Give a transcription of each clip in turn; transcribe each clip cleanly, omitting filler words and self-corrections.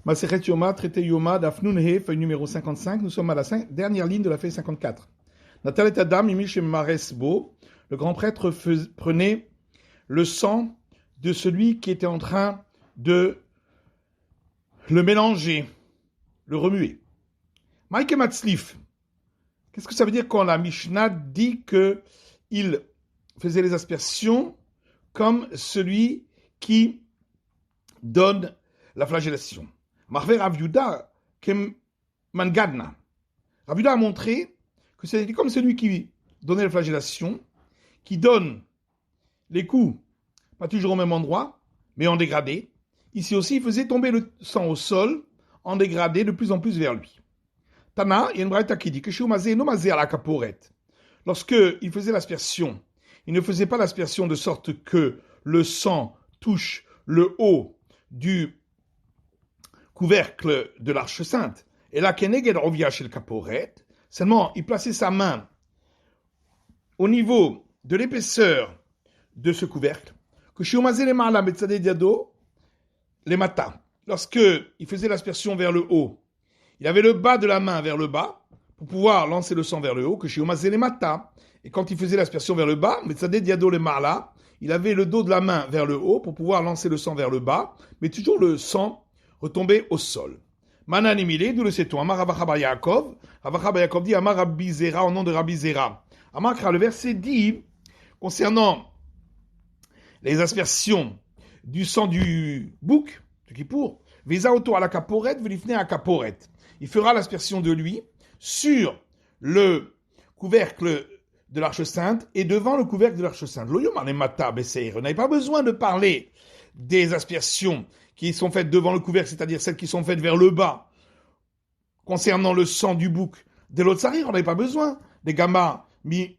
Masechet Yoma, traité Yoma, Dafnun He, feuille numéro 55. Nous sommes à la dernière ligne de la feuille 54. Natalet Adam, Imish Maresbo, le grand prêtre prenait le sang de celui qui était en train de le mélanger, le remuer. Maïke Matzlif, qu'est-ce que ça veut dire quand la Mishnah dit qu'il faisait les aspersions comme celui qui donne la flagellation? Marvé Rav Yehuda Kem Mangadna. Rav Yehuda a montré que c'était comme celui qui donnait la flagellation, qui donne les coups, pas toujours au même endroit, mais en dégradé. Ici aussi, il faisait tomber le sang au sol, en dégradé, de plus en plus vers lui. Tana, il y a une braïta qui dit que Shumazé no mazé à la caporette. Lorsqu'il faisait l'aspersion, il ne faisait pas l'aspersion de sorte que le sang touche le haut du couvercle de l'arche sainte. Et là, Keneged revient chez le caporette. Seulement, il plaçait sa main au niveau de l'épaisseur de ce couvercle. Que Shumazé les ma'ala metzade diado les mata. Lorsqu'il faisait l'aspersion vers le haut, il avait le bas de la main vers le bas pour pouvoir lancer le sang vers le haut, que chez Omazé les mata. Et quand il faisait l'aspersion vers le bas, Metzadeh diado le marla, il avait le dos de la main vers le haut pour pouvoir lancer le sang vers le bas, mais toujours le sang retombait au sol. Mananimile, d'où le sait-on? Amar Ravacha Yaakov, Ravacha Yaakov dit Amar Rabbi Zera, au nom de Rabbi Zera. Amar, le verset dit, concernant les aspersions du sang du bouc, du Kippour, Visa auto à la caporette, velifne à caporette. Il fera l'aspersion de lui sur le couvercle de l'arche sainte et devant le couvercle de l'arche sainte. Vous n'avez pas besoin de parler des aspersions qui sont faites devant le couvercle, c'est-à-dire celles qui sont faites vers le bas, concernant le sang du bouc de l'autre sarir. On n'avait pas besoin des gamma mi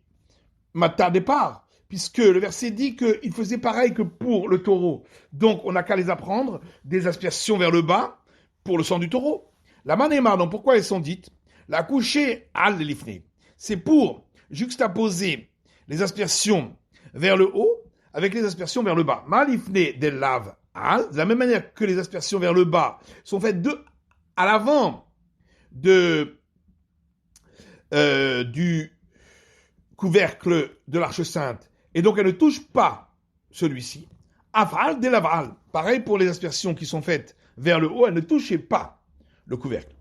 mata départ, puisque le verset dit qu'il faisait pareil que pour le taureau. Donc on n'a qu'à les apprendre des aspersions vers le bas pour le sang du taureau. La manéma, donc pourquoi elles sont dites? La couchée al lifne. C'est pour juxtaposer les aspersions vers le haut avec les aspersions vers le bas. Ma lifne des laves al, de la même manière que les aspersions vers le bas sont faites à l'avant du couvercle de l'arche sainte, et donc elle ne touche pas celui-ci. Afal de laval. Pareil pour les aspersions qui sont faites vers le haut, elles ne touchaient pas le couvercle.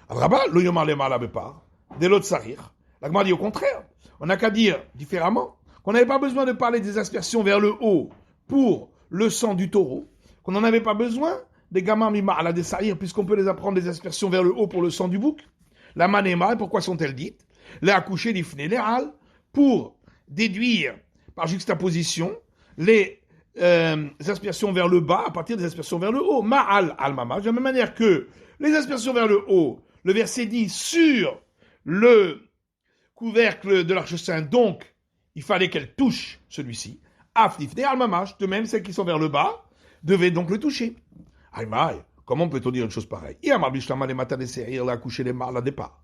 Rabat, le yomar le mal abepar, de l'autre sarir. L'agma dit au contraire. On n'a qu'à dire différemment qu'on n'avait pas besoin de parler des aspersions vers le haut pour le sang du taureau, qu'on n'en avait pas besoin des gamins mimar la des sarir, puisqu'on peut les apprendre des aspersions vers le haut pour le sang du bouc. La manéma, pourquoi sont-elles dites? Les accouchés d'ifné, les hal, pour déduire par juxtaposition les aspersions vers le bas à partir des aspersions vers le haut. Ma'al al-mama, de la même manière que les aspersions vers le haut, le verset dit sur le couvercle de l'arche sainte, donc il fallait qu'elle touche celui-ci. Afnifne al-mamash, de même celles qui sont vers le bas, devaient donc le toucher. Aïmaï, comment peut-on dire une chose pareille? Iamar bishlama les matas des sérir, la coucher les marla départ.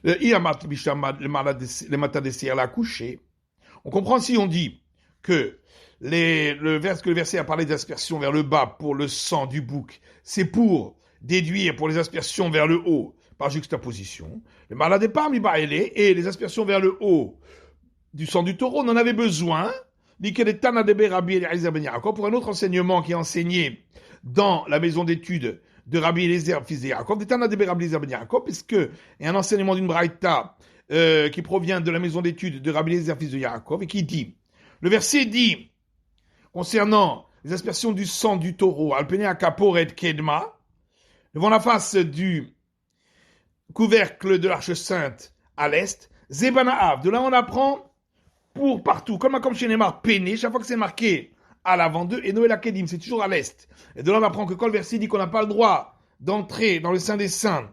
Iamar bishlama les matas des sérir, la coucher. On comprend si on dit que le verset a parlé d'aspersion vers le bas pour le sang du bouc, c'est pour déduire pour les aspersions vers le haut par juxtaposition. Le mal à départ, et les aspersions vers le haut du sang du taureau, on en avait besoin. Pour un autre enseignement qui est enseigné dans la maison d'études de Rabbi Eliezer, fils de Yaakov, puisque il y a un enseignement d'une braïta qui provient de la maison d'études de Rabbi Eliezer, fils de Yaakov, et qui dit, le verset dit, concernant les aspersions du sang du taureau, alpenia kaporet kedma, devant la face du couvercle de l'arche sainte à l'est, zebanaav, de là on apprend pour partout, comme chez Neymar, péné, chaque fois que c'est marqué à l'avant d'eux, et Noël Akedim, c'est toujours à l'est. Et de là on apprend que quand le verset dit qu'on n'a pas le droit d'entrer dans le Saint des Saints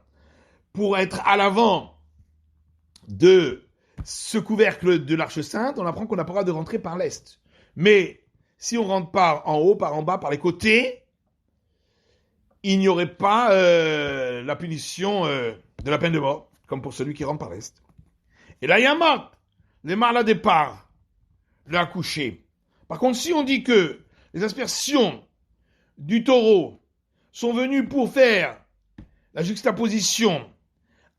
pour être à l'avant de ce couvercle de l'arche sainte, on apprend qu'on n'a pas le droit de rentrer par l'est. Mais si on rentre par en haut, par en bas, par les côtés, il n'y aurait pas la punition de la peine de mort, comme pour celui qui rentre par l'est. Et là, il y a un mort. Les mâles à départ, l'accouché. Par contre, si on dit que les aspersions du taureau sont venus pour faire la juxtaposition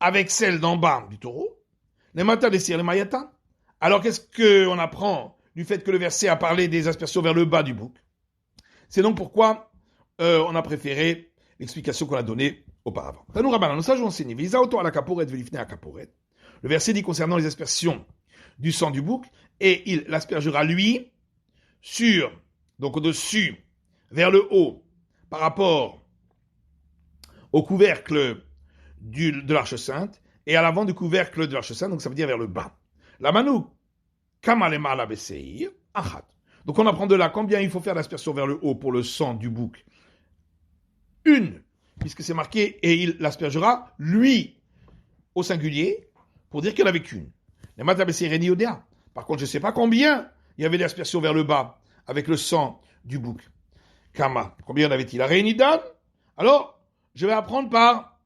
avec celle d'en bas du taureau, les matas des les mayata. Alors qu'est-ce qu'on apprend du fait que le verset a parlé des aspersions vers le bas du bouc? C'est donc pourquoi on a préféré l'explication qu'on a donnée auparavant. Tanou Rabbanan, nous sages ont enseigné, Visa auto à la caporet, velifne à caporet. Le verset dit concernant les aspersions du sang du bouc, et il l'aspergera lui sur, donc au-dessus, vers le haut, par rapport au couvercle de l'arche sainte, et à l'avant du couvercle de l'arche sainte, donc ça veut dire vers le bas. La manou, kamalema la beseir, achat. Donc on apprend de là combien il faut faire l'aspersion vers le haut pour le sang du bouc. Une, puisque c'est marqué, et il l'aspergera, lui, au singulier, pour dire qu'il n'y en avait qu'une. Les matabesseir et odea. Par contre, je ne sais pas combien il y avait d'aspersion vers le bas, avec le sang du bouc. Kama, combien en avait-il? La réunidan. Alors, je vais apprendre par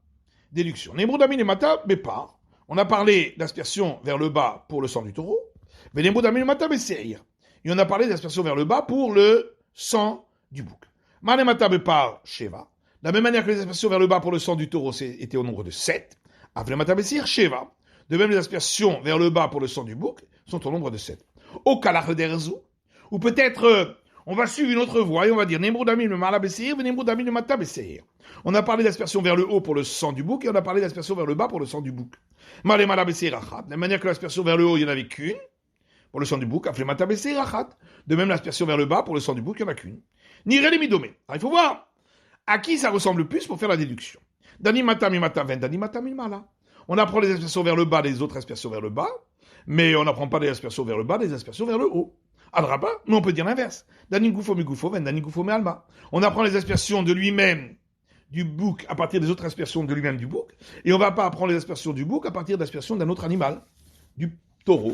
déduction. Nemroudami et mata, bepar. On a parlé d'aspersion vers le bas pour le sang du taureau. Mais Nemroudami et mata, beseir. Et on a parlé d'aspersion vers le bas pour le sang du bouc. Manemata bepar, sheva. De la même manière que les aspersions vers le bas pour le sang du taureau étaient au nombre de 7. Avlemata besir, sheva. De même, les aspersions vers le bas pour le sang du bouc sont au nombre de 7. Au kalach derzu, ou peut-être on va suivre une autre voie et on va dire Nemroudami le mala besir, Nemroudami le mata besir. On a parlé d'aspersion vers le haut pour le sang du bouc et on a parlé d'aspersion vers le bas pour le sang du bouc. Malé mala besir achat. De la manière que l'aspersion vers le haut, il n'y en avait qu'une pour le sang du bouc. Afle mata besir achat. De même, l'aspersion vers le bas pour le sang du bouc, il n'y en a qu'une. Nire les midomé. Alors il faut voir à qui ça ressemble le plus pour faire la déduction. Dani mata mi mata ven, dani mata mi mala. On apprend les aspersions vers le bas, les autres aspersions vers le bas, mais on n'apprend pas les aspersions vers le bas, les aspersions vers le haut. Adraba, mais on peut dire l'inverse. Dani gufo mi gufo ven, dani gufo mi alma. On apprend les aspersions de lui-même du bouc à partir des autres aspersions de lui-même du bouc, et on ne va pas apprendre les aspersions du bouc à partir d'aspersions d'un autre animal, du taureau.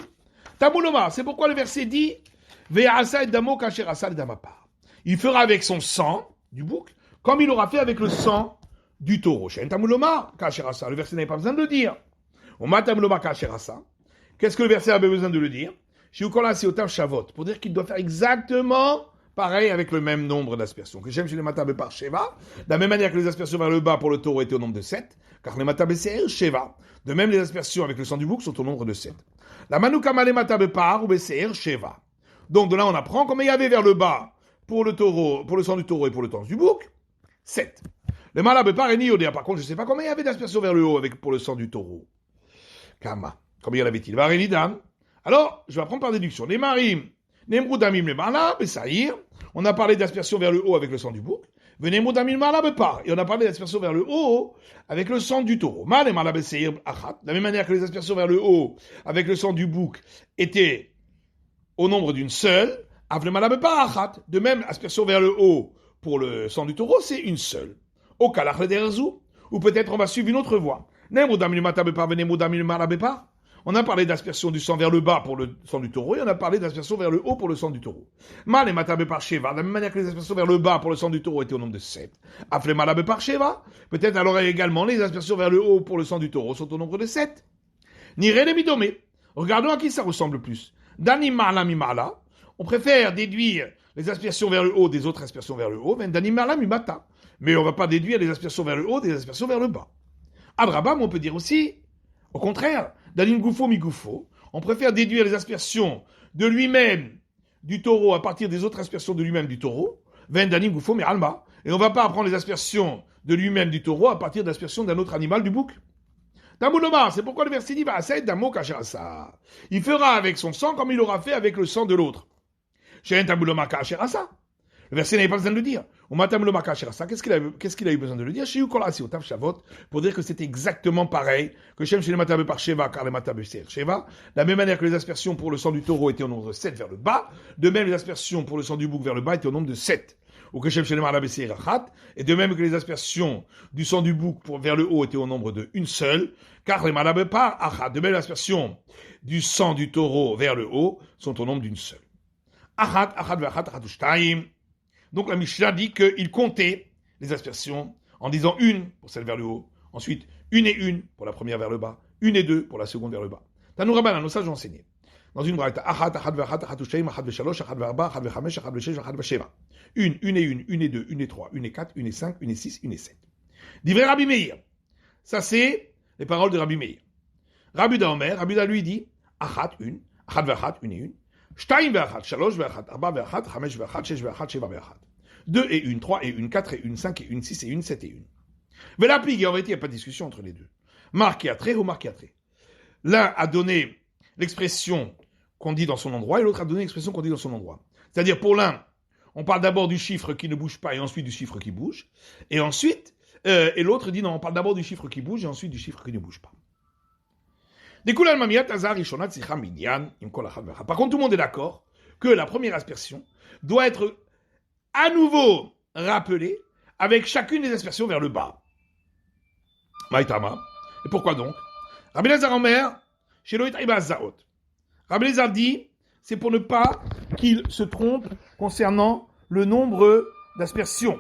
Tamouloma, c'est pourquoi le verset dit Ve'asa et damo kacher asa damapar. Il fera avec son sang du bouc comme il aura fait avec le sang du taureau. Le verset n'avait pas besoin de le dire. Qu'est-ce que le verset avait besoin de le dire? Pour dire qu'il doit faire exactement pareil avec le même nombre d'aspersions. Que j'aime chez les matabes par Sheva, de la même manière que les aspersions vers le bas pour le taureau étaient au nombre de 7, car les matabes c'est Sheva. De même, les aspersions avec le sang du bouc sont au nombre de 7. La manukama les matabes par ou beser Sheva. Donc de là, on apprend combien il y avait vers le bas pour le taureau, pour le sang du taureau et pour le sang du bouc. 7. Le malabé par ni odéa. Par contre, je ne sais pas combien il y avait d'aspersions vers le haut pour le sang du taureau. Kama. Combien y en avait-il? Varénidam. Alors, je vais apprendre par déduction. Les marim, nemroudamim le malab, saïr. On a parlé d'aspersions vers le haut avec le sang du bouc. Venemroudamim le malab par. Et on a parlé d'aspersions vers le haut avec le sang du taureau. Mal et malab saïr achat. De la même manière que les aspersions vers le haut avec le sang du bouc étaient au nombre d'une seule. Avle malab par achat. De même, aspersion vers le haut pour le sang du taureau, c'est une seule. Au kalach derzu, ou peut-être on va suivre une autre voie. On a parlé d'aspersion du sang vers le bas pour le sang du taureau et on a parlé d'aspersion vers le haut pour le sang du taureau. Mal et matabe par Sheva, de la même manière que les aspersions vers le bas pour le sang du taureau étaient au nombre de 7. Afle malabe par Sheva, peut-être alors également les aspersions vers le haut pour le sang du taureau sont au nombre de 7. Nire le midomé. Regardons à qui ça ressemble plus. Dani mala mi mala. On préfère déduire les aspersions vers le haut des autres aspersions vers le haut, dani mala mi mata. Mais on ne va pas déduire les aspersions vers le haut des aspersions vers le bas. Adrabam, on peut dire aussi, au contraire, Dalin Goufo mi Goufo, on préfère déduire les aspersions de lui-même du taureau à partir des autres aspersions de lui-même du taureau, Dalin Goufo mi Alma, et on ne va pas apprendre les aspersions de lui-même du taureau à partir d'aspersions d'un autre animal du bouc. Tamouloma, c'est pourquoi le verset dit Damo Kachirasa. Il fera avec son sang comme il aura fait avec le sang de l'autre. Chez Tamouloma Kachirasa. Le verset n'avait pas besoin de le dire. Qu'est-ce qu'il a eu besoin de le dire? Pour dire que c'était exactement pareil que Shem chez les Matabe par Sheva, car les Matabe c'est Sheva. De la même manière que les aspersions pour le sang du taureau étaient au nombre de 7 vers le bas, de même les aspersions pour le sang du bouc vers le bas étaient au nombre de 7. Ou que Shem chez les Matabe c'est Rachat, et de même que les aspersions du sang du bouc vers le haut étaient au nombre de une seule, car les Matabe par Achat. De même les aspersions du sang du taureau vers le haut sont au nombre d'une seule. Achat, Achat, Vachat, Achat, donc la Mishnah dit qu'il comptait les aspersions en disant une pour celle vers le haut, ensuite une et une pour la première vers le bas, une et deux pour la seconde vers le bas. Tanou Rabbanan, nos sages ont enseigné. dans une braïta. Achat, achat ve'achat, achat ve'shteim, achat ve'shalosh, achat ve'arba, achat ve'chamesh, achat ve'shesh, achat ve'sheva. Une et deux, une et trois, une et quatre, une et cinq, une et six, une et sept. Divrei Rabbi Meir. Ça, c'est les paroles de Rabbi Meir. Rabbi Uda Omer, Rabbi Uda lui dit, achat, une, achat ve'achat, une et une. Shtaim ve'achat, shalosh ve'achat, arba ve'achat, chamesh ve'achat, shesh ve'achat, sheva ve'achat. Deux et une, trois et une, quatre et une, cinq et une, six et une, sept et une. Ve'lapig, en vérité, il n'y a pas de discussion entre les deux. Marqué à trait ou marqué à trait. L'un a donné l'expression qu'on dit dans son endroit et l'autre a donné l'expression qu'on dit dans son endroit. C'est-à-dire pour l'un, on parle d'abord du chiffre qui ne bouge pas et ensuite du chiffre qui bouge. Et ensuite, et l'autre dit non, on parle d'abord du chiffre qui bouge et ensuite du chiffre qui ne bouge pas. Par contre, tout le monde est d'accord que la première aspersion doit être à nouveau rappelée avec chacune des aspersions vers le bas. Maïtama. Et pourquoi donc? Rabbi Elazar Omer, chez Loït Iba Zaot. Rabbi Elazar dit, c'est pour ne pas qu'il se trompe concernant le nombre d'aspersions.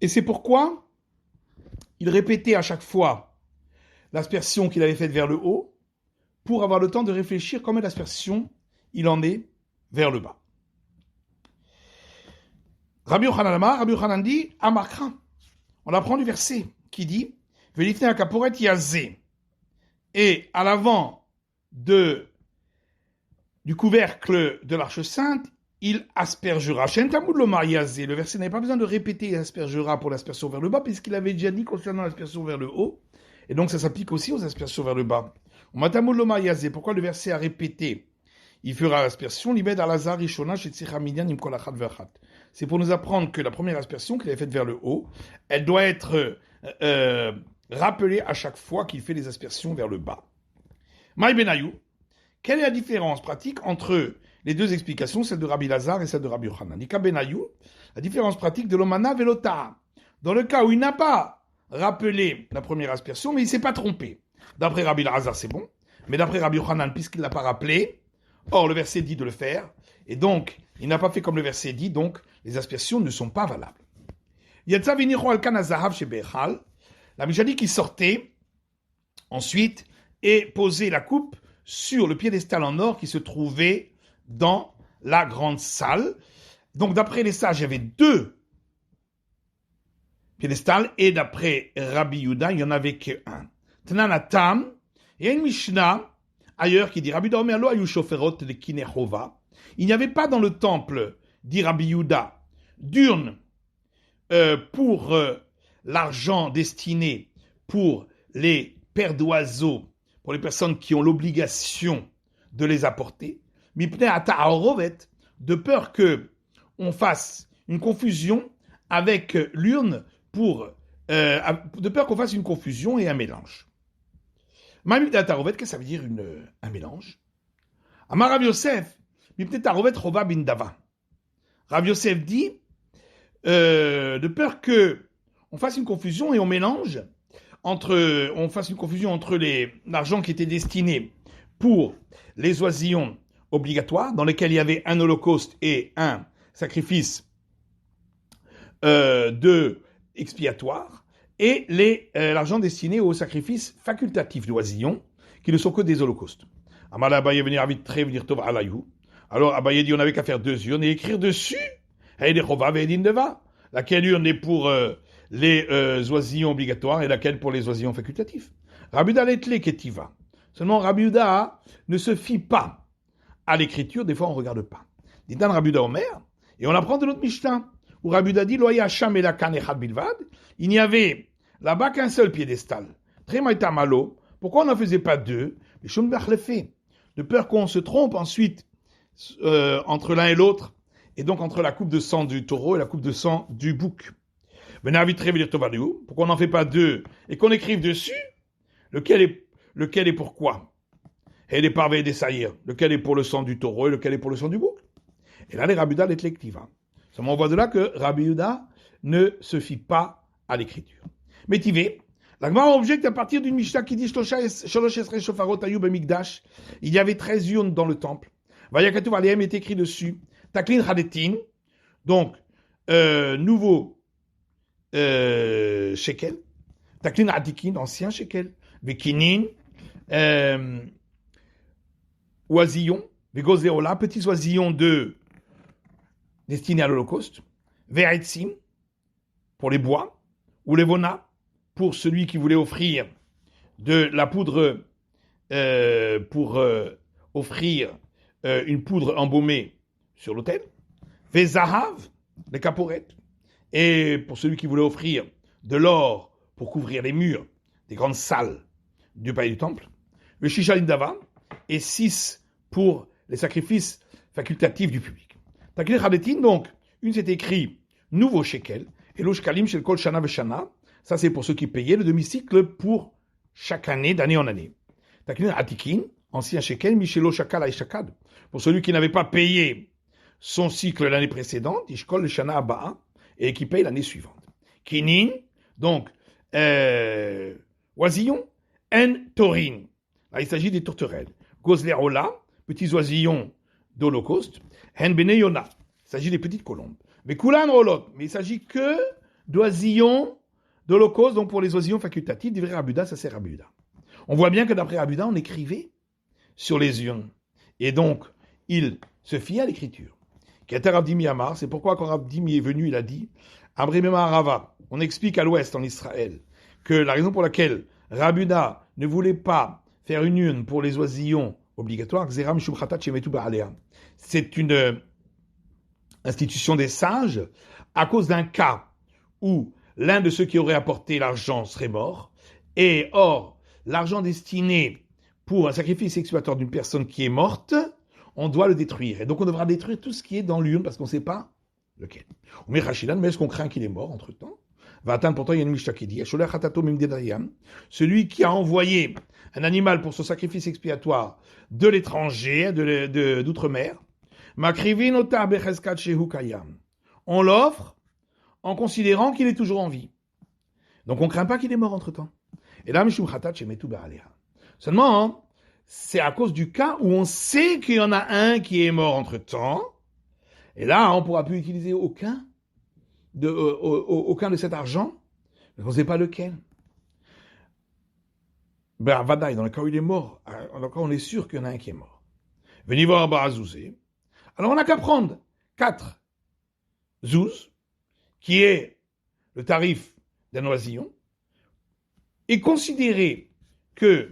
Et c'est pourquoi il répétait à chaque fois l'aspersion qu'il avait faite vers le haut pour avoir le temps de réfléchir combien d'aspersions il en est vers le bas. Rabbi Yochanan dit, Amakra. On apprend du verset qui dit, Velifne akaporet yazé. Et à l'avant du couvercle de l'arche sainte, il aspergera. Le verset n'avait pas besoin de répéter aspergera pour l'aspersion vers le bas, puisqu'il avait déjà dit concernant l'aspersion vers le haut. Et donc ça s'applique aussi aux aspersions vers le bas. Pourquoi le verset a répété? Il fera l'aspersion. C'est pour nous apprendre que la première aspersion qu'il avait faite vers le haut, elle doit être rappelée à chaque fois qu'il fait les aspersions vers le bas. Maï Benayou, quelle est la différence pratique entre les deux explications, celle de Rabbi Lazar et celle de Rabbi Yochanan? Nika Benayou, la différence pratique de l'Omana Velota. Dans le cas où il n'a pas rappelé la première aspersion, mais il ne s'est pas trompé. D'après Rabbi Lazar, c'est bon. Mais d'après Rabbi Yochanan, puisqu'il ne l'a pas rappelé, or le verset dit de le faire, et donc il n'a pas fait comme le verset dit, donc les aspersions ne sont pas valables. Yatsa vinicho al kanazahav chez Bechal, la Mishadi qui sortait ensuite et posait la coupe sur le piédestal en or qui se trouvait dans la grande salle. Donc d'après les sages, il y avait deux piédestals, et d'après Rabbi Yehuda, il n'y en avait qu'un. Tananatam, il y a une Mishnah ailleurs qui dit Rabbi Omer lo ayu shoferot de kinechova. Il n'y avait pas dans le temple, dit Rabbi Yehuda, d'urne pour l'argent destiné pour les pères d'oiseaux, pour les personnes qui ont l'obligation de les apporter, de peur que on fasse une confusion avec l'urne de peur qu'on fasse une confusion et un mélange. Qu'est-ce que ça veut dire un mélange? Amar Rav Yosef, Rav Yosef dit, de peur que on fasse une confusion et on mélange entre l'argent qui était destiné pour les oisillons obligatoires, dans lesquels il y avait un holocauste et un sacrifice expiatoire, et l'argent destiné aux sacrifices facultatifs d'oisillons, qui ne sont que des holocaustes. Amala Abaye venir vite très venir tov alayou. Alors Abaye dit on n'avait qu'à faire deux urnes et écrire dessus. Laquelle urne est pour les oisillons obligatoires et laquelle pour les oisillons facultatifs. Rabbi Uda letle ketiva. Seulement Rabbi Uda ne se fie pas à l'écriture, des fois on ne regarde pas. Dit Dan Rabbi Uda Omer, et on apprend de notre Mishnah, où Rabbi Uda dit Loya Hacham et la kan echad bilvad, il n'y avait là-bas qu'un seul piédestal. Très maïta malo, pourquoi on n'en faisait pas deux? Les shum fait, de peur qu'on se trompe ensuite entre l'un et l'autre, et donc entre la coupe de sang du taureau et la coupe de sang du bouc. Pourquoi on n'en fait pas deux et qu'on écrive dessus lequel est pourquoi? Et les parvés des saïrs, lequel est pour le sang du taureau et lequel est pour le sang du bouc? Et là, les Rabbi Uda l'éclectiva. Seulement, on voit de là que Rabbi Uda ne se fie pas à l'écriture. Mais Tivé, la Gemara objecte à partir d'une Mishnah qui dit il y avait 13 urnes dans le temple. Vayakatu Aleem est écrit dessus. Taklin Hadetin, donc nouveau shekel. Taklin Atikin, ancien shekel. Vekinin, oisillons, Vegozeola, petits oisillons destinés à l'Holocauste, Ve'etzim, pour les bois, ou les Vona, pour celui qui voulait offrir de la poudre, pour offrir une poudre embaumée sur l'autel, Vezahav, les caporettes, et pour celui qui voulait offrir de l'or pour couvrir les murs des grandes salles du palais du temple, le Shishalim Dava, et 6 pour les sacrifices facultatifs du public. Takil Chadetin, donc, une c'est écrit nouveau shekel, et l'Oshkalim shel kol shana veshana, ça c'est pour ceux qui payaient le demi-cycle pour chaque année, d'année en année. Takil Atikin, ancien shekel, Michelo shakal ay shakad, pour celui qui n'avait pas payé son cycle l'année précédente, Ishkol le shana abaa, et qui paye l'année suivante. Kinin, donc, oisillon, en torin. Là, il s'agit des tourterelles. Gozlerola, petits oisillons d'Holocauste. En beneyona, il s'agit des petites colombes. Mais kulan rolot, mais il s'agit que d'oisillons d'Holocauste, donc pour les oisillons facultatifs, d'Ivry Rabuda, ça c'est Rabuda. On voit bien que d'après Rabuda, on écrivait sur les urnes. Et donc, il se fiait à l'écriture. Keter Abdimi Amar, c'est pourquoi quand Abdimi est venu, il a dit, Abrimema Rava, on explique à l'ouest, en Israël, que la raison pour laquelle Rabuda ne voulait pas faire une urne pour les oisillons obligatoires, c'est une institution des sages, à cause d'un cas où l'un de ceux qui auraient apporté l'argent serait mort, et or, l'argent destiné pour un sacrifice expiatoire d'une personne qui est morte, on doit le détruire. Et donc on devra détruire tout ce qui est dans l'urne parce qu'on ne sait pas lequel. Mais est-ce qu'on craint qu'il est mort entre-temps? Va atteindre pourtant, il y a une Mishnah qui dit, celui qui a envoyé un animal pour son sacrifice expiatoire de l'étranger, d'outre-mer, on l'offre en considérant qu'il est toujours en vie. Donc on ne craint pas qu'il est mort entre-temps. Et là, seulement, hein, c'est à cause du cas où on sait qu'il y en a un qui est mort entre-temps. Et là, on ne pourra plus utiliser aucun de cet argent, mais on ne sait pas lequel. Ben, Vadaï, dans le cas où il est mort, dans le cas où on est sûr qu'il y en a un qui est mort. Venez voir Barazouzé. Alors, on n'a qu'à prendre 4 zouz, qui est le tarif d'un oisillon, et considérer que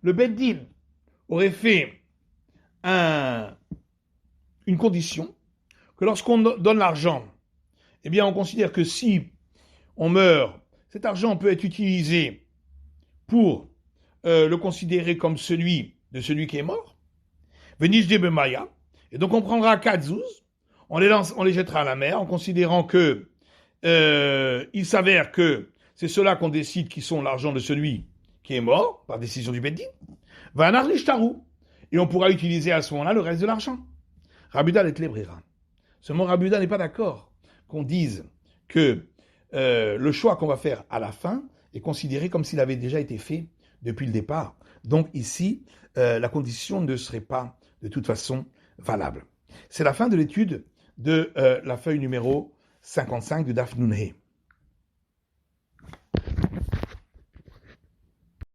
le Beddin aurait fait une condition, que lorsqu'on donne l'argent, eh bien, on considère que si on meurt, cet argent peut être utilisé pour le considérer comme celui qui est mort. Venish de Bemaya. Et donc, on prendra 4 zouz, on les jettera à la mer, en considérant que il s'avère que c'est ceux-là qu'on décide qui sont l'argent de celui qui est mort, par décision du Beddin. Va tarou. Et on pourra utiliser à ce moment-là le reste de l'argent. Rabuda et Tlebrera. Seulement, Rabuda n'est pas d'accord qu'on dise que le choix qu'on va faire à la fin est considéré comme s'il avait déjà été fait depuis le départ. Donc ici, la condition ne serait pas de toute façon valable. C'est la fin de l'étude de la feuille numéro 55 de Daf Nunhe.